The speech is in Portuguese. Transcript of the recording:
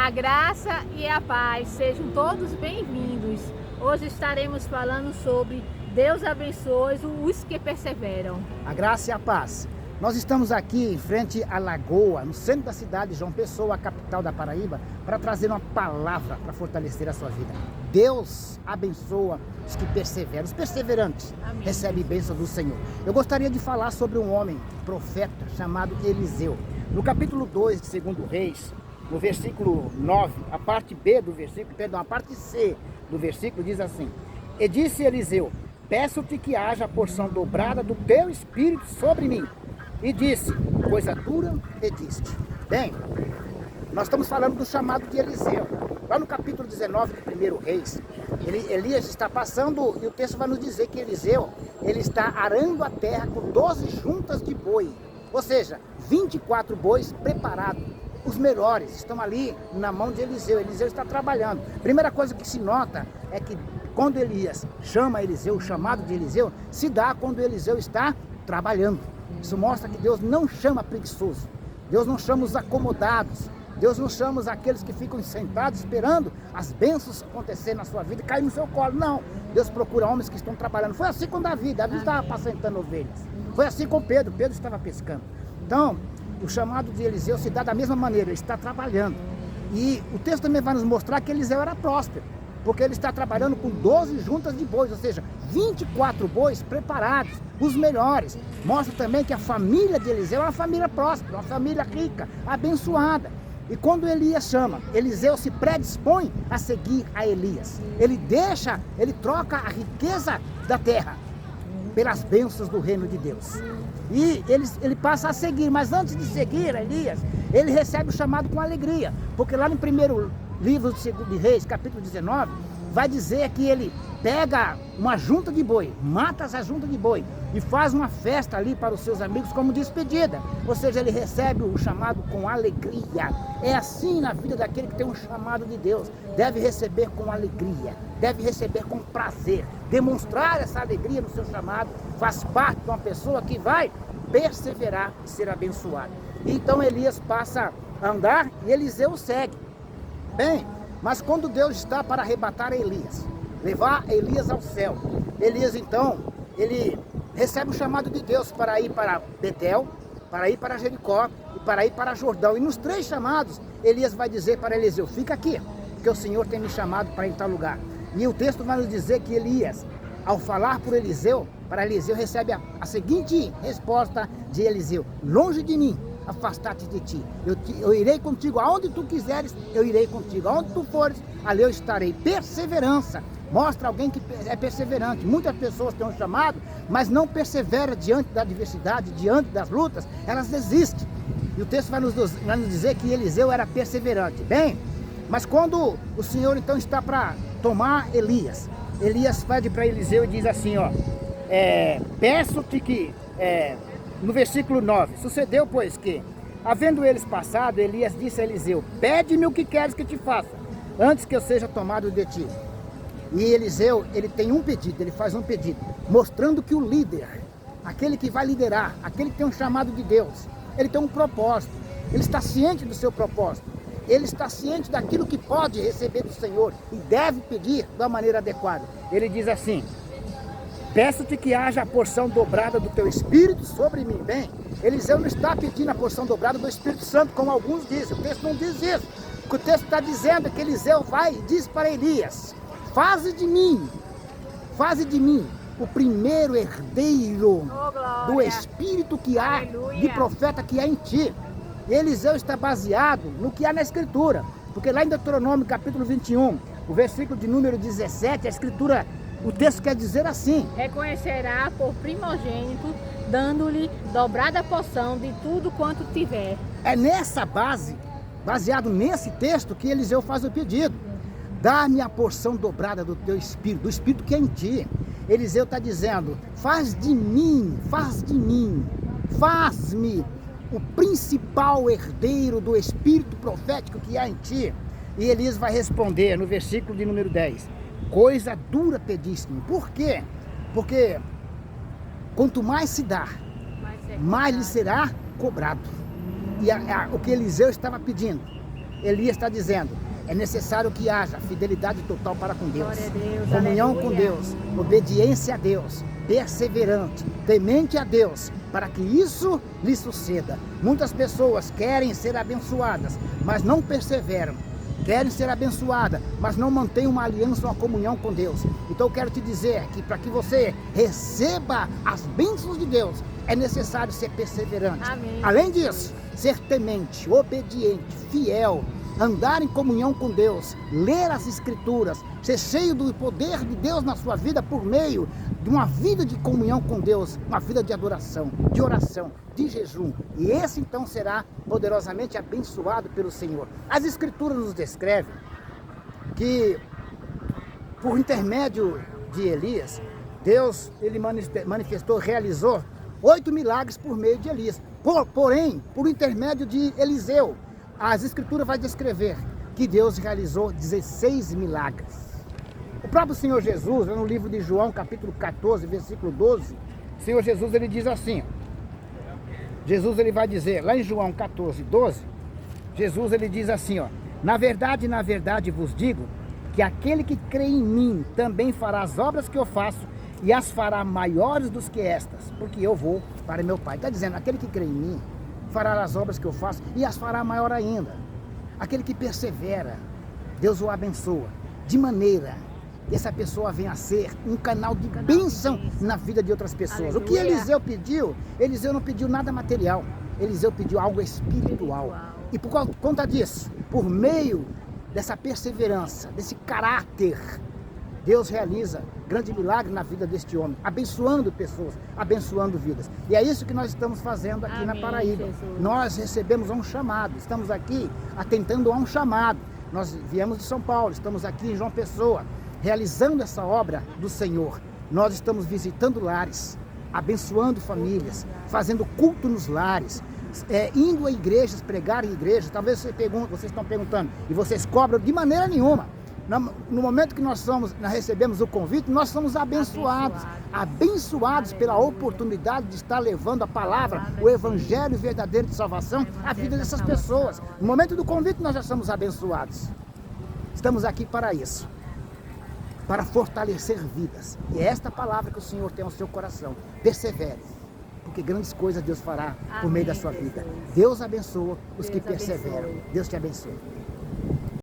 A graça e a paz, sejam todos bem-vindos. Hoje estaremos falando sobre Deus abençoe os que perseveram. A graça e a paz. Nós estamos aqui em frente à Lagoa, no centro da cidade de João Pessoa, a capital da Paraíba, para trazer uma palavra para fortalecer a sua vida. Deus abençoa os que perseveram, os perseverantes. Amém. Recebe bênção do Senhor. Eu gostaria de falar sobre um homem, profeta, chamado Eliseu. No capítulo 2 de 2 Reis, no versículo 9, a parte B do versículo, perdão, a parte C do versículo diz assim: E disse Eliseu, peço-te que haja a porção dobrada do teu espírito sobre mim. E disse, coisa dura pediste. Bem, nós estamos falando do chamado de Eliseu. Lá no capítulo 19 de 1 Reis, Elias está passando e o texto vai nos dizer que Eliseu, ele está arando a terra com 12 juntas de boi. Ou seja, 24 bois preparados. Os melhores estão ali na mão de Eliseu. Eliseu está trabalhando. Primeira coisa que se nota é que quando Elias chama Eliseu, o chamado de Eliseu, se dá quando Eliseu está trabalhando. Isso mostra que Deus não chama preguiçoso. Deus não chama os acomodados. Deus não chama aqueles que ficam sentados esperando as bênçãos acontecer na sua vida e cair no seu colo. Não. Deus procura homens que estão trabalhando. Foi assim com Davi. Davi estava apacentando ovelhas. Foi assim com Pedro. Pedro estava pescando. Então, o chamado de Eliseu se dá da mesma maneira. Ele está trabalhando. E o texto também vai nos mostrar que Eliseu era próspero. Porque ele está trabalhando com 12 juntas de bois, ou seja, 24 bois preparados, os melhores. Mostra também que a família de Eliseu é uma família próspera, uma família rica, abençoada. E quando Elias chama, Eliseu se predispõe a seguir a Elias. Ele troca a riqueza da terra pelas bênçãos do reino de Deus. E ele passa a seguir, mas antes de seguir Elias, ele recebe o chamado com alegria. Porque lá no primeiro livro de Reis, capítulo 19, vai dizer que ele pega uma junta de boi, mata essa junta de boi e faz uma festa ali para os seus amigos como despedida. Ou seja, ele recebe o chamado com alegria. É assim na vida daquele que tem um chamado de Deus. Deve receber com alegria, deve receber com prazer. Demonstrar essa alegria no seu chamado faz parte de uma pessoa que vai perseverar e ser abençoada. Então Elias passa a andar e Eliseu segue. Bem, mas quando Deus está para arrebatar Elias, levar Elias ao céu, Elias então, ele recebe o chamado de Deus para ir para Betel, para ir para Jericó e para ir para Jordão. E nos 3 chamados, Elias vai dizer para Eliseu, fica aqui, porque o Senhor tem me chamado para ir em tal lugar. E o texto vai nos dizer que Elias, ao falar por Eliseu, para Eliseu recebe a seguinte resposta de Eliseu: longe de mim afastar-te de ti, eu irei contigo, aonde tu quiseres, eu irei contigo, aonde tu fores, ali eu estarei. Perseverança, mostra alguém que é perseverante. Muitas pessoas têm um chamado, mas não persevera diante da adversidade, diante das lutas, elas desistem. E o texto vai nos dizer que Eliseu era perseverante. Bem, mas quando o Senhor então está para tomar Elias, Elias pede para Eliseu e diz assim, ó, peço-te que... No versículo 9, sucedeu, pois, que, havendo eles passado, Elias disse a Eliseu, pede-me o que queres que te faça, antes que eu seja tomado de ti. E Eliseu, ele tem um pedido, ele faz um pedido, mostrando que o líder, aquele que vai liderar, aquele que tem um chamado de Deus, ele tem um propósito, ele está ciente do seu propósito, ele está ciente daquilo que pode receber do Senhor e deve pedir da maneira adequada. Ele diz assim, peço-te que haja a porção dobrada do teu Espírito sobre mim. Bem, Eliseu não está pedindo a porção dobrada do Espírito Santo, como alguns dizem. O texto não diz isso. O que o texto está dizendo é que Eliseu vai e diz para Elias, faze de mim o primeiro herdeiro do Espírito que há, de profeta que há em ti. E Eliseu está baseado no que há na Escritura. Porque lá em Deuteronômio, capítulo 21, o versículo de número 17, a Escritura... O texto quer dizer assim, reconhecerá por primogênito, dando-lhe dobrada porção de tudo quanto tiver. É nessa base, baseado nesse texto, que Eliseu faz o pedido. Dá-me a porção dobrada do teu Espírito, do Espírito que é em ti. Eliseu está dizendo, faz-me o principal herdeiro do Espírito profético que há em ti. E Elias vai responder no versículo de número 10. Coisa dura pediste-me. Por quê? Porque quanto mais se dá, mais lhe será cobrado. E o que Eliseu estava pedindo Elias está dizendo, é necessário que haja fidelidade total para com Deus, Glória a Deus, comunhão aleluia. com Deus, obediência a Deus, perseverante, temente a Deus, para que isso lhe suceda. Muitas pessoas querem ser abençoadas, mas não perseveram. Querem ser abençoadas, mas não mantêm uma aliança, uma comunhão com Deus. Então eu quero te dizer que para que você receba as bênçãos de Deus, é necessário ser perseverante. Amém. Além disso, ser temente, obediente, fiel, andar em comunhão com Deus, ler as Escrituras, ser cheio do poder de Deus na sua vida por meio de uma vida de comunhão com Deus, uma vida de adoração, de oração, de jejum. E esse então será poderosamente abençoado pelo Senhor. As Escrituras nos descrevem que por intermédio de Elias, Deus ele manifestou, realizou 8 milagres por meio de Elias. Porém, por intermédio de Eliseu, as Escrituras vai descrever que Deus realizou 16 milagres. O próprio Senhor Jesus, no livro de João, capítulo 14, versículo 12, o Senhor Jesus ele diz assim, Jesus ele vai dizer, lá em João 14, 12, Jesus ele diz assim, ó, na verdade vos digo, que aquele que crê em mim também fará as obras que eu faço, e as fará maiores do que estas, porque eu vou para meu Pai. Está dizendo, aquele que crê em mim, fará as obras que eu faço e as fará maior ainda. Aquele que persevera, Deus o abençoa, de maneira que essa pessoa venha a ser um canal de bênção na vida de outras pessoas. Aleluia. O que Eliseu pediu, Eliseu não pediu nada material, Eliseu pediu algo espiritual. E por conta disso, por meio dessa perseverança, desse caráter, Deus realiza grande milagre na vida deste homem, abençoando pessoas, abençoando vidas. E é isso que nós estamos fazendo aqui. Amém, na Paraíba. Jesus. Nós recebemos um chamado, estamos aqui atentando a um chamado. Nós viemos de São Paulo, estamos aqui em João Pessoa, realizando essa obra do Senhor. Nós estamos visitando lares, abençoando famílias, fazendo culto nos lares, indo a igrejas, pregar em igrejas. Talvez vocês estão perguntando, e vocês cobram de maneira nenhuma. No momento que nós recebemos o convite, nós somos abençoados pela oportunidade de estar levando a palavra, o evangelho verdadeiro de salvação à vida dessas pessoas. No momento do convite nós já somos abençoados. Estamos aqui para isso, para fortalecer vidas. E é esta palavra que o Senhor tem ao seu coração. Persevere, porque grandes coisas Deus fará por meio da sua vida. Deus abençoa os que perseveram. Deus te abençoe.